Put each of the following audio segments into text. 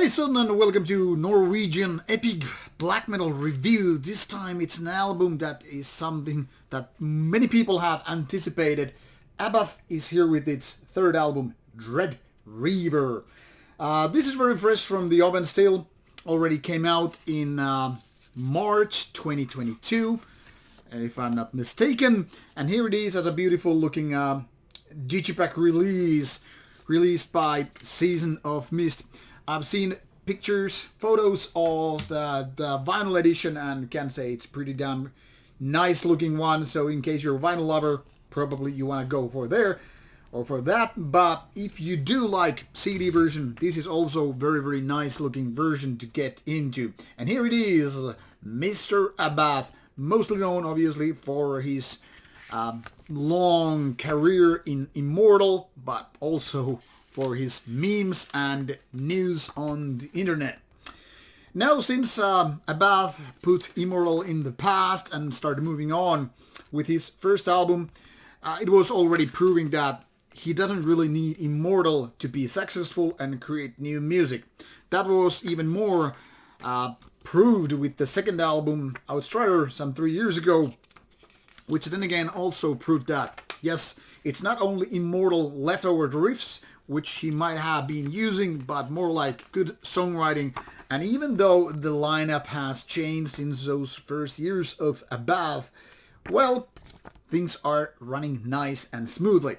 Hey son, and welcome to Norwegian Epic Black Metal Review. This time it's an album that is something that many people have anticipated. Abbath is here with its third album, Dread Reaver. This is very fresh from the oven still. Already came out in March 2022, if I'm not mistaken. And here it is as a beautiful looking digipack release, released by Season of Mist. I've seen pictures, photos of the vinyl edition and can say it's pretty damn nice looking one. So in case you're a vinyl lover, probably you want to go for there or for that. But if you do like CD version, this is also very nice looking version to get into. And here it is, Mr. Abbath, mostly known obviously for his long career in Immortal, but also for his memes and news on the internet. Now, since Abbath put Immortal in the past and started moving on with his first album, it was already proving that he doesn't really need Immortal to be successful and create new music. That was even more proved with the second album, Outsider, some 3 years ago, which then again also proved that, yes, it's not only Immortal leftover riffs, which he might have been using, but more like good songwriting. And even though the lineup has changed since those first years of Abbath, well, things are running nice and smoothly.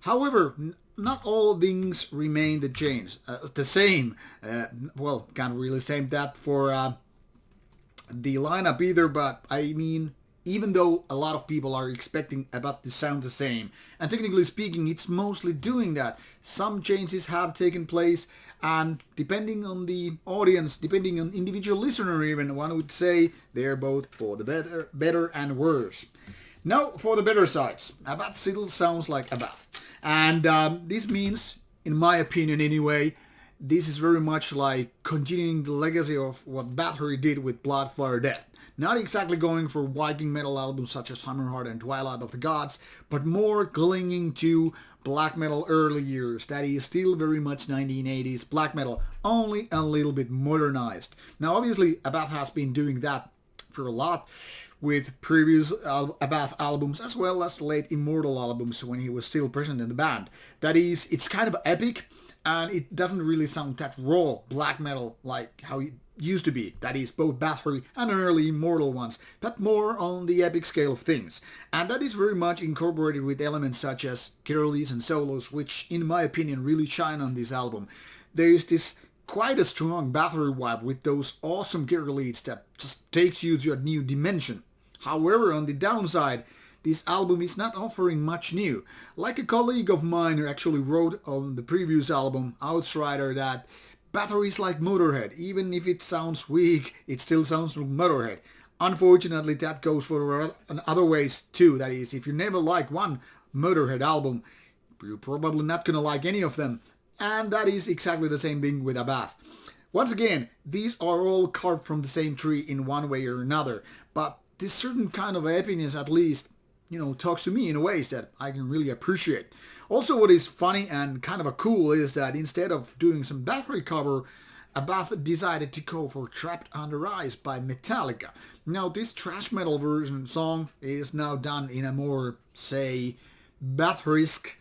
However, not all things remain the same. Well, can't really say that for the lineup either, but I mean, even though a lot of people are expecting Abbath to sound the same, and technically speaking, it's mostly doing that. Some changes have taken place, and depending on the audience, depending on individual listener even, one would say they're both for the better and worse. Now, for the better sides, Abbath still sounds like Abbath. And this means, in my opinion anyway, this is very much like continuing the legacy of what Bathory did with Blood, Fire, Death. Not exactly going for Viking metal albums such as Hammerheart and Twilight of the Gods, but more clinging to black metal early years. That is still very much 1980s black metal, only a little bit modernized. Now obviously Abbath has been doing that for a lot with previous Abbath albums as well as late Immortal albums when he was still present in the band. That is, it's kind of epic and it doesn't really sound that raw black metal like how it used to be. That is both Bathory and early Immortal ones, but more on the epic scale of things. And that is very much incorporated with elements such as guitar and solos, which in my opinion really shine on this album. There is this quite a strong Bathory vibe with those awesome guitar leads that just takes you to a new dimension. However, on the downside, this album is not offering much new. Like a colleague of mine who actually wrote on the previous album, Outsider, that Bathory is like Motorhead. Even if it sounds weak, it still sounds like Motorhead. Unfortunately, that goes for other ways too. That is, if you never like one Motorhead album, you're probably not gonna like any of them. And that is exactly the same thing with Abbath. Once again, these are all carved from the same tree in one way or another. But this certain kind of epicness, at least, talks to me in ways that I can really appreciate. Also, what is funny and kind of a cool is that instead of doing some Bathory cover, Abbath decided to go for Trapped Under Ice by Metallica. Now, this thrash metal version song is now done in a more, say, Bathory-esque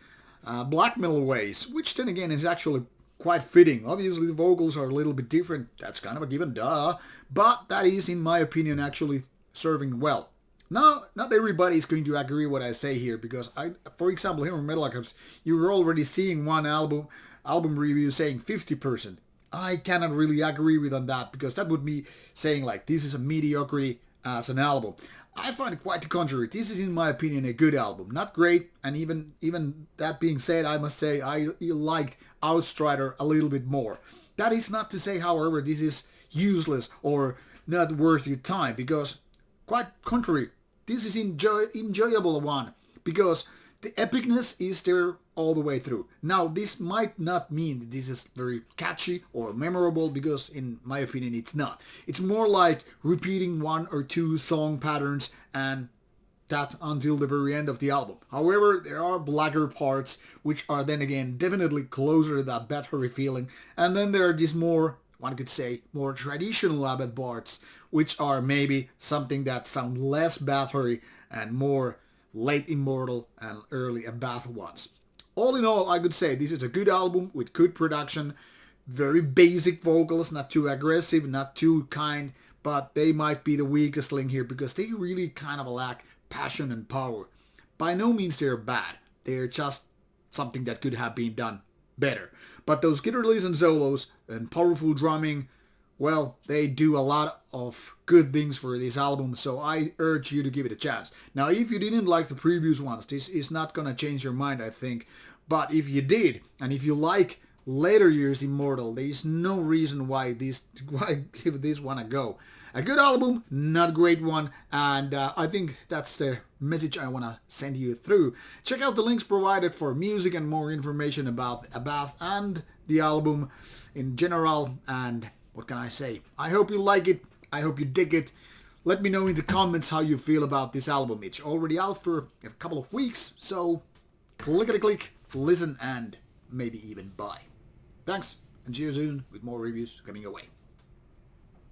black metal ways, which then again is actually quite fitting. Obviously, the vocals are a little bit different. That's kind of a given, duh. But that is, in my opinion, actually serving well. Now, not everybody is going to agree what I say here, because for example, here on Metal Archives, you were already seeing one album review saying 50%. I cannot really agree with on that, because that would be saying like this is a mediocrity as an album. I find it quite the contrary. This is, in my opinion, a good album. Not great, and even that being said, I must say I liked Outsider a little bit more. That is not to say, however, this is useless or not worth your time, because quite contrary, this is enjoyable one, because the epicness is there all the way through. Now, this might not mean that this is very catchy or memorable, because in my opinion it's not. It's more like repeating one or two song patterns and that until the very end of the album. However, there are blacker parts, which are then again definitely closer to that Bathory feeling. And then there are these more, one could say, more traditional Abbath parts, which are maybe something that sound less Bathory and more late Immortal and early Abbath ones. All in all, I could say this is a good album with good production, very basic vocals, not too aggressive, not too kind, but they might be the weakest link here because they really kind of lack passion and power. By no means they're bad. They're just something that could have been done better. But those guitar licks and solos and powerful drumming, well, they do a lot of good things for this album, so I urge you to give it a chance. Now, if you didn't like the previous ones, this is not gonna change your mind, I think. But if you did, and if you like later years Immortal, there is no reason why give this one a go. A good album, not a great one, and I think that's the message I want to send you through. Check out the links provided for music and more information about Abbath and the album in general, and what can I say? I hope you like it, I hope you dig it. Let me know in the comments how you feel about this album. It's already out for a couple of weeks, so click, listen, and maybe even buy. Thanks, and see you soon with more reviews coming your way.